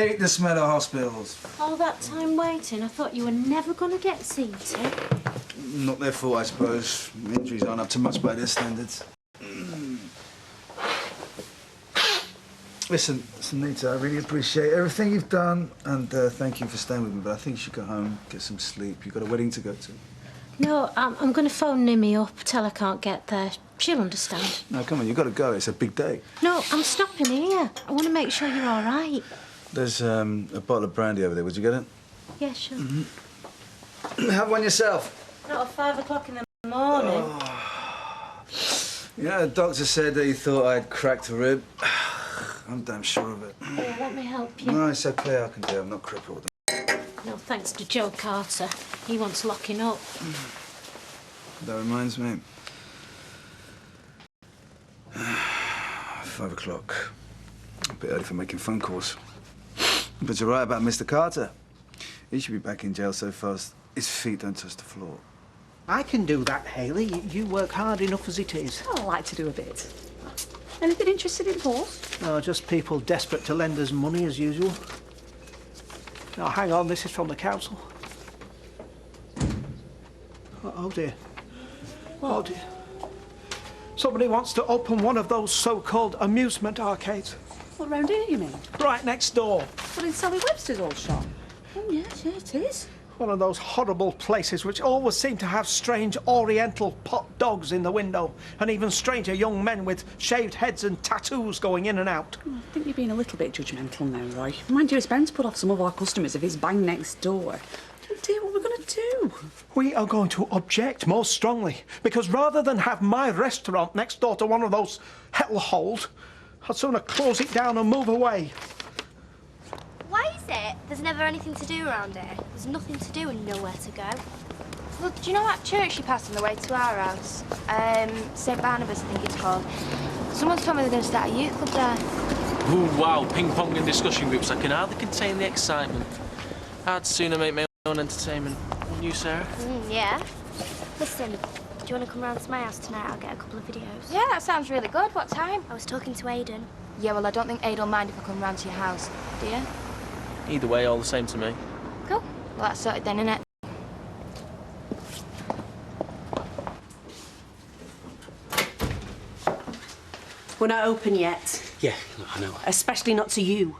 hate the smell of hospitals. All that time waiting, I thought you were never going to get seated. Not their fault, I suppose. Injuries aren't up to much by their standards. Listen, Nita, I really appreciate everything you've done, and thank you for staying with me, but I think you should go home, get some sleep. You've got a wedding to go to. No, I'm going to phone Nimmy up, tell her I can't get there. She'll understand. No, come on, you've got to go. It's a big day. No, I'm stopping here. I want to make sure you're all right. There's a bottle of brandy over there. Would you get it? Yeah, sure. Have one yourself. Not at 5 o'clock in the morning. Oh. You know, the doctor said that he thought I'd cracked a rib. I'm damn sure of it. Yeah, let me help you. No, it's okay, I can do it. I'm not crippled. No, thanks to Joe Carter. He wants locking up. That reminds me. 5 o'clock. A bit early for making phone calls. But you're right about Mr. Carter. He should be back in jail so fast his feet don't touch the floor. I can do that, Hayley. You work hard enough as it is. Oh, I like to do a bit. Anything interested in horse? No, just people desperate to lend us money as usual. Now, hang on, this is from the council. Oh dear. What? Oh dear. Somebody wants to open one of those so-called amusement arcades. What, round here, you mean? Right next door. What, in Sally Webster's old shop? Oh, yes, yeah, it is. One of those horrible places which always seem to have strange oriental pot dogs in the window, and even stranger young men with shaved heads and tattoos going in and out. Oh, I think you're being a little bit judgmental now, Roy. Mind you, it's bound to put off some of our customers if it's bang next door. Oh dear, what are we going to do? We are going to object most strongly, because rather than have my restaurant next door to one of those hellholes, I'd sooner close it down and move away. Why is it there's never anything to do around here? There's nothing to do and nowhere to go. Look, do you know that church you passed on the way to our house? St Barnabas, I think it's called. Someone's told me they're going to start a youth club there. Ooh, wow, ping-pong and discussion groups. I can hardly contain the excitement. I'd sooner make my own entertainment. Wouldn't you, Sarah? Yeah. Listen, do you want to come round to my house tonight? I'll get a couple of videos. Yeah, that sounds really good. What time? I was talking to Aidan. Yeah, well, I don't think Aid'll mind if I come round to your house. Do you? Either way, all the same to me. Cool. Well, that's sorted then, innit? We're not open yet. Yeah, I know. Especially not to you.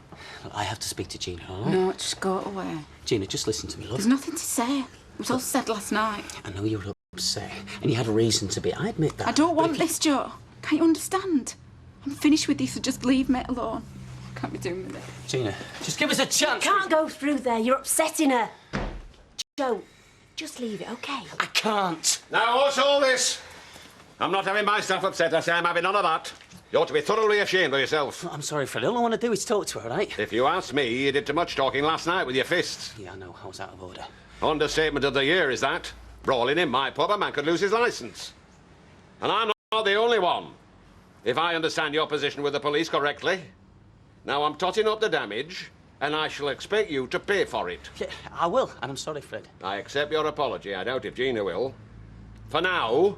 I have to speak to Gina, all right? No, just go away. Gina, just listen to me, love. There's nothing to say. It was all said last night. I know you were upset, and you had a reason to be. I admit that. I don't want this, Joe. Can't you understand? I'm finished with you, so just leave me alone. I can't be doing with it. Gina, just give us a chance. You can't go through there. You're upsetting her. Joe, just leave it, OK? I can't. Now, what's all this? I'm not having my staff upset. I say I'm having none of that. You ought to be thoroughly ashamed of yourself. I'm sorry, Fred. All I want to do is talk to her, right? If you ask me, you did too much talking last night with your fists. Yeah, I know. I was out of order. Understatement of the year, is that? Brawling in my pub, a man could lose his licence. And I'm not the only one, if I understand your position with the police correctly. Now, I'm totting up the damage, and I shall expect you to pay for it. Yeah, I will, and I'm sorry, Fred. I accept your apology. I doubt if Gina will. For now,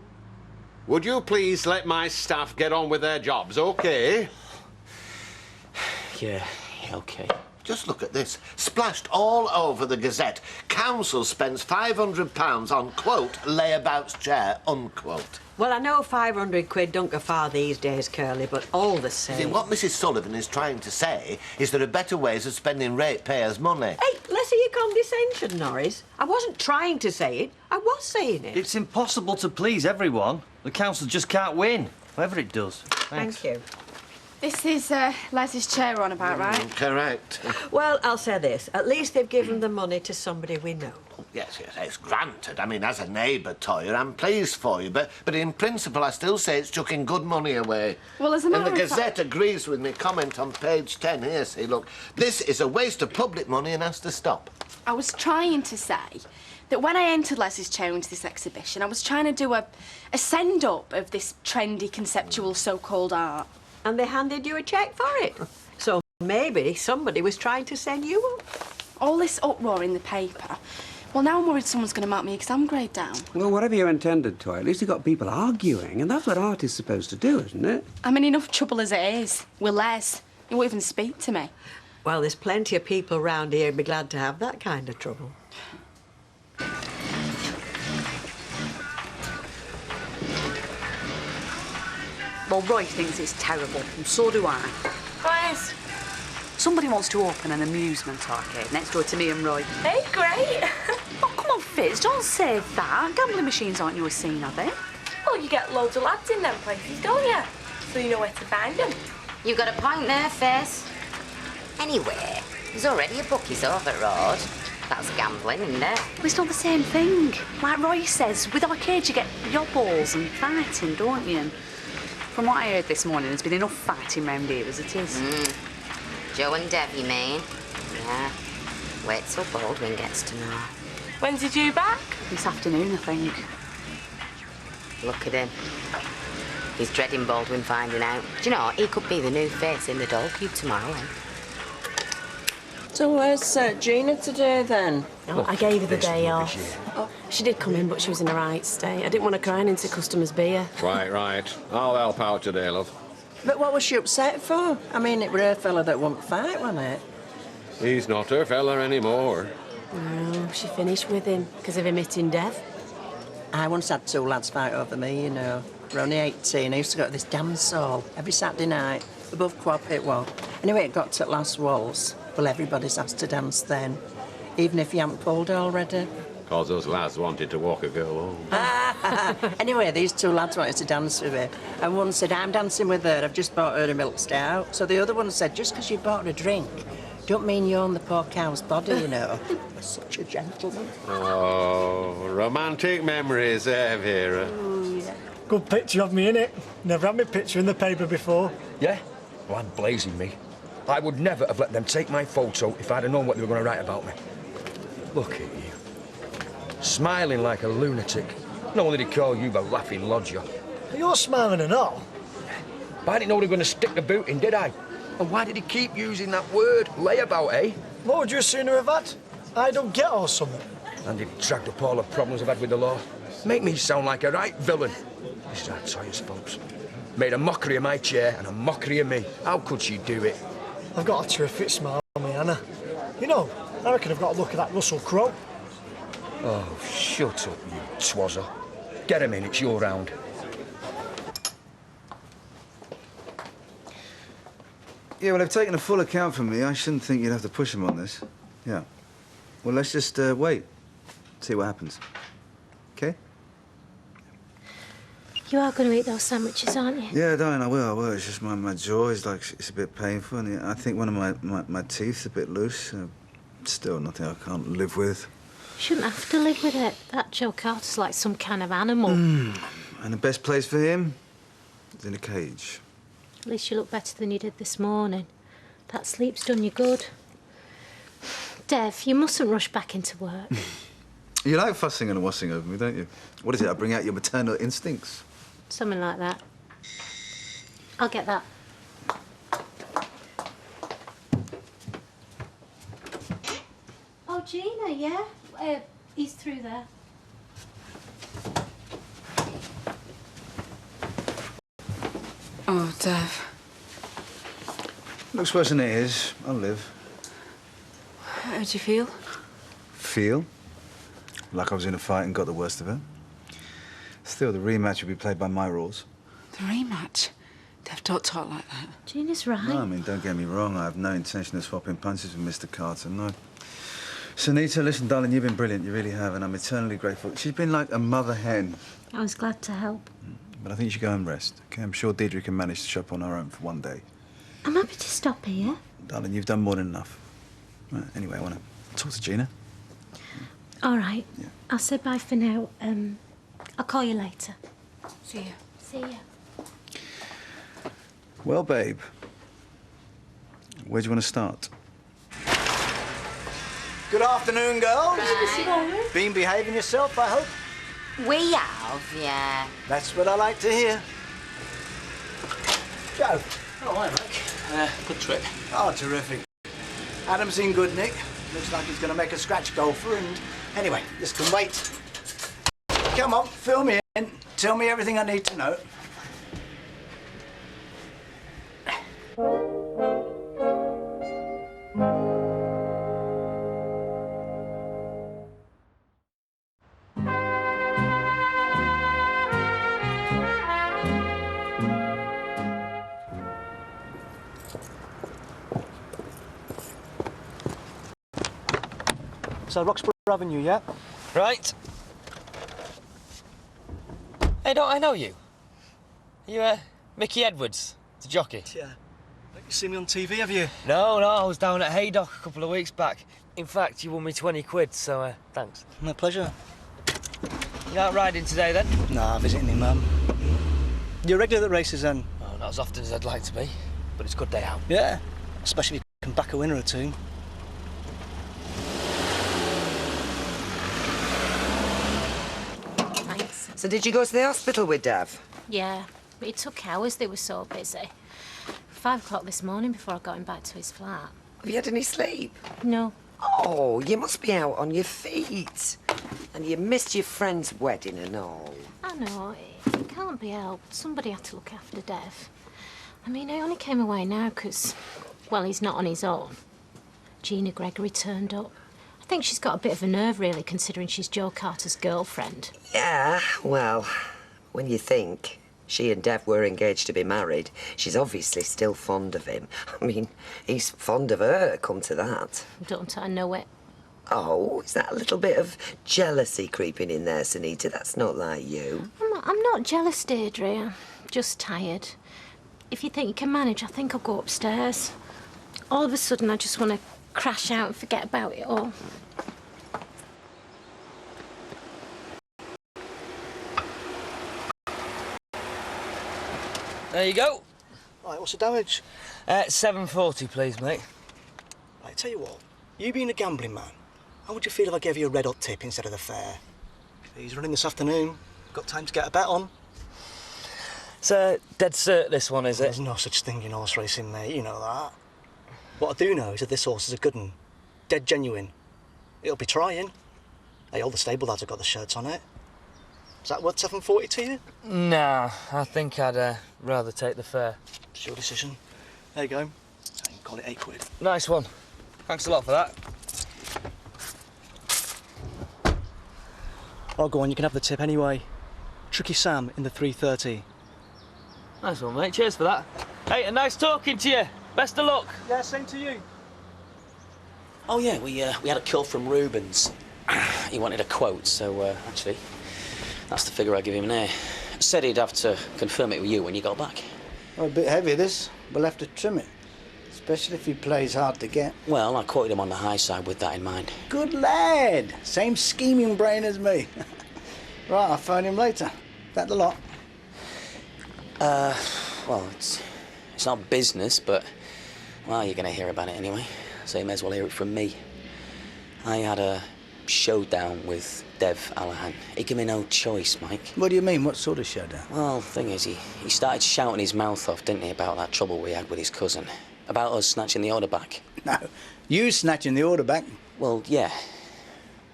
would you please let my staff get on with their jobs, OK? Yeah, OK. Just look at this. Splashed all over the Gazette. Council spends £500 on, quote, layabout's chair, unquote. Well, I know 500 quid don't go far these days, Curly, but all the same. See, what Mrs Sullivan is trying to say is there are better ways of spending ratepayers' money. Hey, less of your condescension, Norris. I wasn't trying to say it. I was saying it. It's impossible to please everyone. The council just can't win, whatever it does. Thanks. Thank you. This is Les's chair we're on about, right? Correct. Well, I'll say this. At least they've given the money to somebody we know. Yes, it's granted. I mean, as a neighbour, Toyer, I'm pleased for you, but in principle, I still say it's chucking good money away. Well, as a matter And the of Gazette agrees with me. Comment on page 10 here. See, look, this is a waste of public money and has to stop. I was trying to say that when I entered Les's chair into this exhibition, I was trying to do a send-up of this trendy, conceptual so-called art. And they handed you a cheque for it. So maybe somebody was trying to send you up. All this uproar in the paper. Well, now I'm worried someone's going to mark me exam grade down. Well, whatever you intended to, at least you got people arguing, and that's what art is supposed to do, isn't it? I'm in enough trouble as it is with Les. He won't even speak to me. Well, there's plenty of people round here who'd be glad to have that kind of trouble. Well, Roy thinks it's terrible, and so do I. Guys. Somebody wants to open an amusement arcade next door to me and Roy. Hey, great. Oh, come on, Fitz, don't say that. Gambling machines aren't you a scene, are they? Well, you get loads of lads in them places, don't you? So you know where to find them. You got a point there, Fizz. Anyway, there's already a bookies over the road. That's gambling, isn't it? Well, it's not the same thing. Like Roy says, with arcades you get yobbles and fighting, don't you? And from what I heard this morning, there's been enough fighting round here as it is. Joe and Dev, you mean? Yeah. Wait till Baldwin gets to know. When's he due back? This afternoon, I think. Look at him. He's dreading Baldwin finding out. Do you know, he could be the new face in the doll cube tomorrow, eh? So where's Gina today, then? Oh, I gave her the day off. Oh, she did come in, but she was in a right state. I didn't want her crying into customers' beer. Right. I'll help out today, love. But what was she upset for? I mean, it were her fella that wouldn't fight, wasn't it? He's not her fella anymore. No, she finished with him because of him hitting Dev. I once had two lads fight over me, you know. We're only 18. I used to go to this dance hall every Saturday night, above Quad Pit Wall. Anyway, it got to last waltz. Well, everybody's asked to dance then, even if you haven't pulled already. Because those lads wanted to walk a girl home. Anyway, these two lads wanted to dance with her. And one said, I'm dancing with her, I've just bought her a milk stout. So the other one said, just because you bought her a drink, don't mean you own the poor cow's body, you know. You're such a gentleman. Oh, romantic memories there, Vera. Yeah. Good picture of me, innit? Never had my picture in the paper before. Yeah? Well, I'm blazing me. I would never have let them take my photo if I'd have known what they were going to write about me. Look at you. Smiling like a lunatic. No one did call you the laughing lodger. You're smiling and all. But I didn't know they were going to stick the boot in, did I? And why did he keep using that word, layabout, eh? What would you sooner have had? I don't get or something. And he dragged up all the problems I've had with the law. Make me sound like a right villain. This is how Toyer's folks. Made a mockery of my chair and a mockery of me. How could she do it? I've got a terrific smile on me, Anna. You know, I reckon I've got a look at that Russell Crowe. Oh, shut up, you twazzer. Get him in, it's your round. Yeah, well, they've taken a full account from me. I shouldn't think you'd have to push them on this. Yeah. Well, let's just wait. See what happens. OK? You are going to eat those sandwiches, aren't you? Yeah, darling, I will. It's just my jaw is like, it's a bit painful. And I think one of my teeth's a bit loose. Still nothing I can't live with. You shouldn't have to live with it. That Joe Carter's like some kind of animal. And the best place for him is in a cage. At least you look better than you did this morning. That sleep's done you good. Dev, you mustn't rush back into work. You like fussing and wassing over me, don't you? What is it, I bring out your maternal instincts? Something like that. I'll get that. Oh, Gina, yeah? He's through there. Oh, Dev. Looks worse than it is. I'll live. How do you feel? Feel? Like I was in a fight and got the worst of it. Still, the rematch will be played by my rules. The rematch? Dev, don't talk like that. Gina's right. No, I mean, don't get me wrong. I have no intention of swapping punches with Mr. Carter, no. Sunita, listen, darling, you've been brilliant. You really have, and I'm eternally grateful. She's been like a mother hen. I was glad to help. But I think you should go and rest, OK? I'm sure Deirdre can manage to shop on her own for one day. I'm happy to stop here. Darling, you've done more than enough. Right, anyway, I want to talk to Gina. All right. Yeah. I'll say bye for now. I'll call you later. See you. See ya. Well, babe, where do you want to start? Good afternoon, girls. Been behaving yourself, I hope? We have, yeah. That's what I like to hear. Joe. Oh, hi, Mike. Good trip. Oh, terrific. Adam's in good nick. Looks like he's going to make a scratch golfer, and anyway, this can wait. Come on, fill me in. Tell me everything I need to know. So Roxburgh Avenue, yeah? Right. Hey, don't I know you? Are you, Mickey Edwards, the jockey? Yeah. You seen me on TV, have you? No, I was down at Haydock a couple of weeks back. In fact, you won me 20 quid, so, thanks. My pleasure. You out riding today, then? Nah, visiting me mum. You're regular at the races, then? Oh, not as often as I'd like to be, but it's a good day out. Yeah, especially if you can back a winner or two. Thanks. So did you go to the hospital with Dav? Yeah, but it took hours. They were so busy. 5 o'clock this morning before I got him back to his flat. Have you had any sleep? No. Oh, you must be out on your feet. And you missed your friend's wedding and all. I know, it can't be helped. Somebody had to look after Dev. I mean, I only came away now because, well, he's not on his own. Gina Gregory turned up. I think she's got a bit of a nerve, really, considering she's Joe Carter's girlfriend. Yeah, well, when you think she and Dev were engaged to be married, she's obviously still fond of him. I mean, he's fond of her, come to that. Don't I know it? Oh, is that a little bit of jealousy creeping in there, Sunita? That's not like you. I'm not jealous, Deirdre. I'm just tired. If you think you can manage, I think I'll go upstairs. All of a sudden, I just want to crash out and forget about it all. There you go. Right, what's the damage? 740, please, mate. Right, tell you what, you being a gambling man, how would you feel if I gave you a red hot tip instead of the fare? He's running this afternoon. Got time to get a bet on. It's a dead cert, this one, is it? There's no such thing in horse racing, mate, you know that. What I do know is that this horse is a good one. Dead genuine. It'll be trying. Hey, all the stable lads have got the shirts on it. Is that worth 740 to you? Nah, I think I'd rather take the fare. It's your decision. There you go. So you can call it 8 quid. Nice one. Thanks a lot for that. Oh, go on, you can have the tip anyway. Tricky Sam in the 330. Nice one, mate. Cheers for that. Hey, and nice talking to you. Best of luck. Yeah, same to you. Oh, yeah, we had a call from Rubens. He wanted a quote, so, actually, that's the figure I give him now. Said he'd have to confirm it with you when you got back. Oh, a bit heavy, this. We'll have to trim it. Especially if he plays hard to get. Well, I quoted him on the high side with that in mind. Good lad. Same scheming brain as me. Right, I'll phone him later. That the lot? Well, it's not business, but, well, you're going to hear about it anyway. So you may as well hear it from me. I had a showdown with Dev Allahan. He gave me no choice, Mike. What do you mean? What sort of showdown? Well, the thing is, he started shouting his mouth off, didn't he, about that trouble we had with his cousin. About us snatching the order back. No, you snatching the order back? Well, yeah.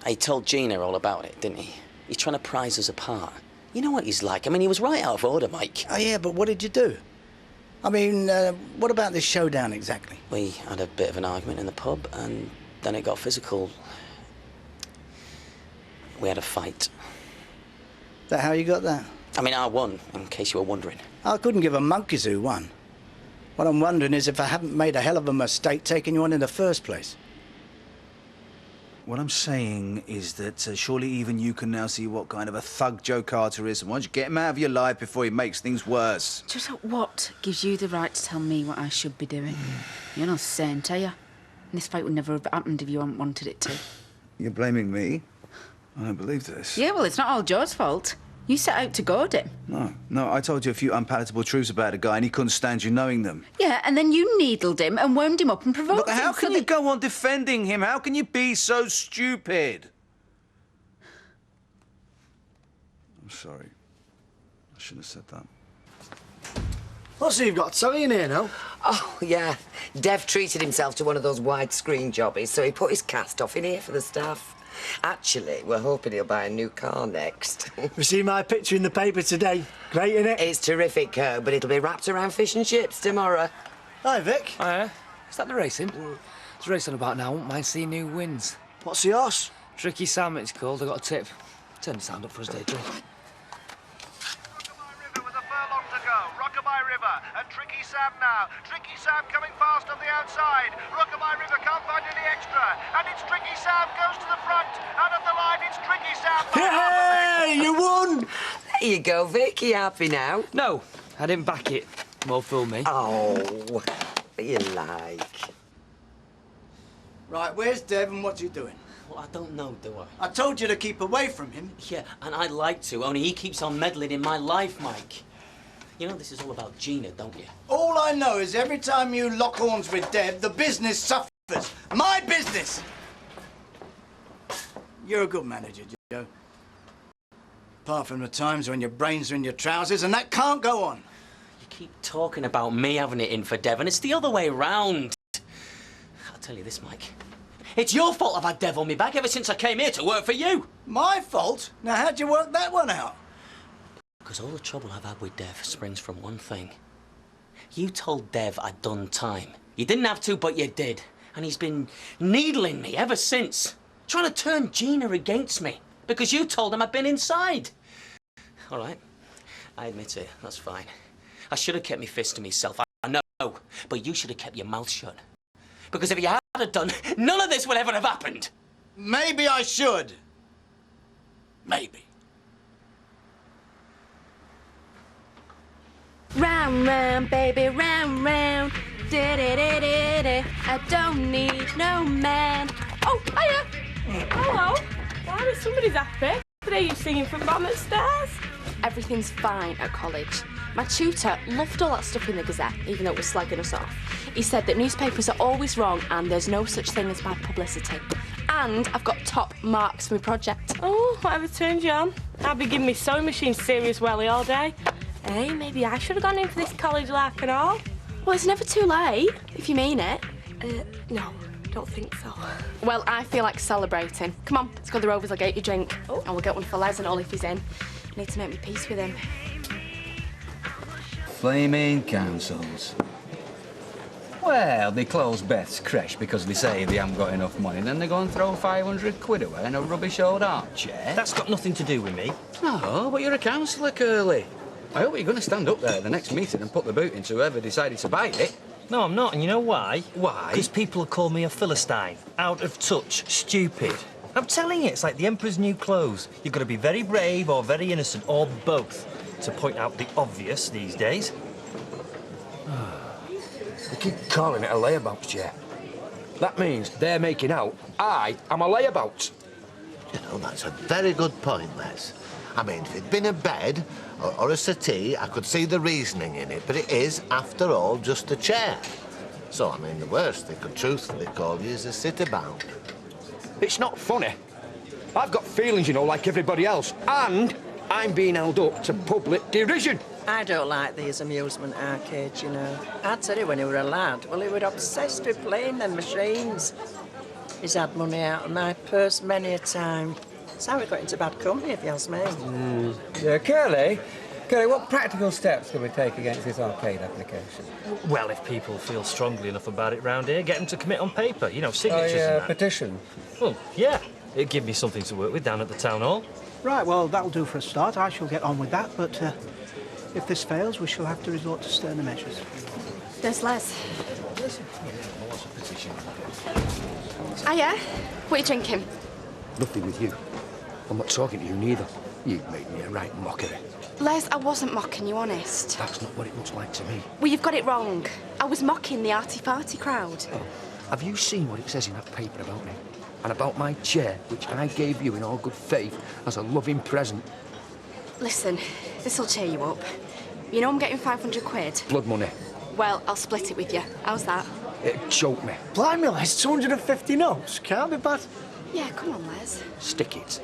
He told Gina all about it, didn't he? He's trying to prize us apart. You know what he's like. I mean, he was right out of order, Mike. Oh, yeah, but what did you do? I mean, what about this showdown exactly? We had a bit of an argument in the pub, and then it got physical. We had a fight. Is that how you got that? I mean, I won, in case you were wondering. I couldn't give a monkey's who won. What I'm wondering is if I haven't made a hell of a mistake taking you on in the first place. What I'm saying is that surely even you can now see what kind of a thug Joe Carter is, and why don't you get him out of your life before he makes things worse? Just what gives you the right to tell me what I should be doing? You're not a saint, are you? And this fight would never have happened if you hadn't wanted it to. You're blaming me? I don't believe this. Yeah, well, it's not all Joe's fault. You set out to goad him. No, I told you a few unpalatable truths about a guy and he couldn't stand you knowing them. Yeah, and then you needled him and wound him up and provoked him. Look, how can you go on defending him? How can you be so stupid? I'm sorry. I shouldn't have said that. What's he got? Sorry in here now? Oh, yeah. Dev treated himself to one of those widescreen jobbies, so he put his cast off in here for the staff. Actually, we're hoping he'll buy a new car next. You see my picture in the paper today? Great, innit? It's terrific, Kirk, but it'll be wrapped around fish and chips tomorrow. Hi, Vic. Hiya. Is that the racing? It's racing about now. I won't mind seeing who wins. What's the horse? Tricky Sam, it's called. I got a tip. Turn the sound up for us, Deirdre. Rockabye River with a furlong to go. Rockabye River. and Tricky Sam now. Tricky Sam coming fast on the outside. Rockabye River can't find any extra. And it's Tricky Sam goes to the front. Out of the line, it's Tricky Sam. Hey, you won! There you go, Vic. You happy now? No, I didn't back it. More fool me. Oh, what you like? Right, where's Dev and what's he doing? Well, I don't know, do I? I told you to keep away from him. Yeah, and I'd like to, only he keeps on meddling in my life, Mike. You know this is all about Gina, don't you? All I know is every time you lock horns with Dev, the business suffers. My business! You're a good manager, Joe. Apart from the times when your brains are in your trousers, and that can't go on. You keep talking about me having it in for Dev, and it's the other way round. I'll tell you this, Mike. It's your fault I've had Dev on me back ever since I came here to work for you. My fault? Now, how'd you work that one out? Because all the trouble I've had with Dev springs from one thing. You told Dev I'd done time. You didn't have to, but you did. And he's been needling me ever since. Trying to turn Gina against me. Because you told him I'd been inside. All right, I admit it, that's fine. I should have kept my fist to myself, I know. But you should have kept your mouth shut. Because if you had done, none of this would ever have happened. Maybe I should. Maybe. Round, round, baby, round, round. Da-da-da-da-da. I don't need no man. Oh, hiya. Hello. Why is somebody's happy? Today you singing from bottom of the stairs? Everything's fine at college. My tutor loved all that stuff in the Gazette, even though it was slagging us off. He said that newspapers are always wrong and there's no such thing as bad publicity. And I've got top marks for my project. Oh, whatever turned you on? I'll be giving me sewing machine serious welly all day. Hey, maybe I should have gone in for this college life and all. Well, it's never too late, if you mean it. No, don't think so. Well, I feel like celebrating. Come on, let's go to the Rovers, I'll get you a drink. Oh. And we'll get one for Les and all if he's in. I need to make me peace with him. Flaming councils. Well, they close Beth's creche because they say they haven't got enough money, then they go and throw 500 quid away in a rubbish old armchair. That's got nothing to do with me. No, but you're a councillor, Curly. I hope you're going to stand up there at the next meeting and put the boot into whoever decided to buy it. No, I'm not, and you know why? Why? Because people call me a Philistine, out of touch, stupid. I'm telling you, it's like the Emperor's new clothes. You've got to be very brave or very innocent, or both, to point out the obvious these days. They keep calling it a layabout chair. That means they're making out I am a layabout. You know, that's a very good point, Les. I mean, if it'd been a bed or a settee, I could see the reasoning in it, but it is, after all, just a chair. So, I mean, the worst they could truthfully call you is a sit-about. It's not funny. I've got feelings, you know, like everybody else, and I'm being held up to public derision. I don't like these amusement arcades, you know. I tell you, when he were a lad, well, he were obsessed with playing them machines. He's had money out of my purse many a time. That's how we got into bad company, if you ask me. Yeah, Curly, what practical steps can we take against this arcade application? Well, if people feel strongly enough about it round here, get them to commit on paper, you know, signatures and that. Petition? Well, yeah. It'd give me something to work with down at the town hall. Right, well, that'll do for a start. I shall get on with that, but if this fails, we shall have to resort to sterner measures. There's Les. Hiya. What are you drinking? Nothing with you. I'm not talking to you neither. You've made me a right mockery. Les, I wasn't mocking you, honest. That's not what it looks like to me. Well, you've got it wrong. I was mocking the arty-farty crowd. Oh, have you seen what it says in that paper about me? And about my chair, which I gave you in all good faith as a loving present? Listen, this'll cheer you up. You know I'm getting 500 quid? Blood money. Well, I'll split it with you. How's that? It'd choke me. Blimey, Les, 250 notes. Can't be bad. Yeah, come on, Les. Stick it.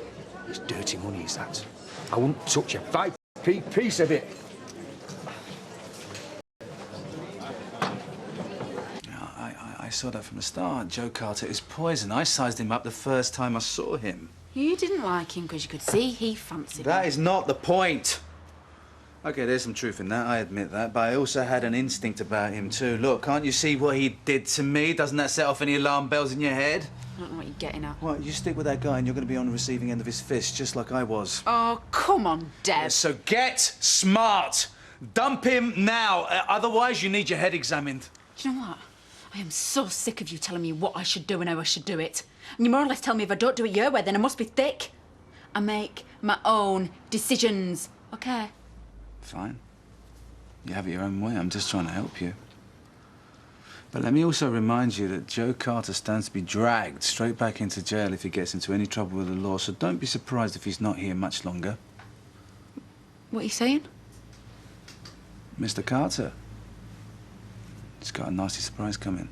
It's dirty money, is that? I wouldn't touch a 5p piece of it. I saw that from the start. Joe Carter is poison. I sized him up the first time I saw him. You didn't like him because you could see he fancied That him. is not the point. OK, there's some truth in that, I admit that, but I also had an instinct about him too. Look, can't you see what he did to me? Doesn't that set off any alarm bells in your head? I don't know what you're getting at. What, you stick with that guy and you're going to be on the receiving end of his fist, just like I was. Oh, come on, Deb. Yeah, so get smart! Dump him now, otherwise you need your head examined. Do you know what? I am so sick of you telling me what I should do and how I should do it. And you more or less tell me if I don't do it your way, then I must be thick. I make my own decisions, OK? Fine. You have it your own way. I'm just trying to help you. But let me also remind you that Joe Carter stands to be dragged straight back into jail if he gets into any trouble with the law, so don't be surprised if he's not here much longer. What are you saying? Mr. Carter. He's got a nasty surprise coming.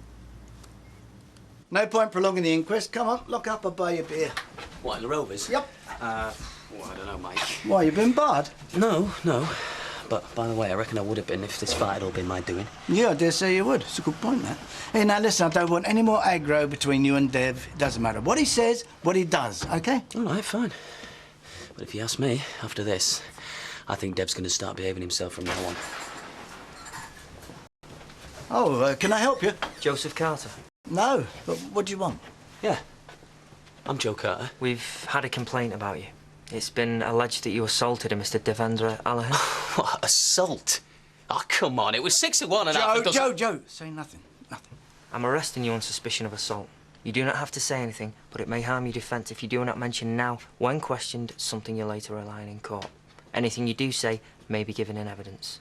No point prolonging the inquest. Come on, lock up or buy your beer. What, in the Rovers? Yep. Well, I don't know, Mike. Why, you been barred? No. But, by the way, I reckon I would have been if this fight had all been my doing. Yeah, I dare say you would. It's a good point, that. Hey, now listen, I don't want any more aggro between you and Dev. It doesn't matter what he says, what he does, OK? All right, fine. But if you ask me, after this, I think Dev's going to start behaving himself from now on. Oh, can I help you? Joseph Carter. No, but what do you want? Yeah. I'm Joe Carter. We've had a complaint about you. It's been alleged that you assaulted a Mr. Devendra Allahan. What, assault? Oh, come on, it was 6 of one and half a dozen... Joe, say nothing. I'm arresting you on suspicion of assault. You do not have to say anything, but it may harm your defence if you do not mention now, when questioned, something you later rely on in court. Anything you do say may be given in evidence.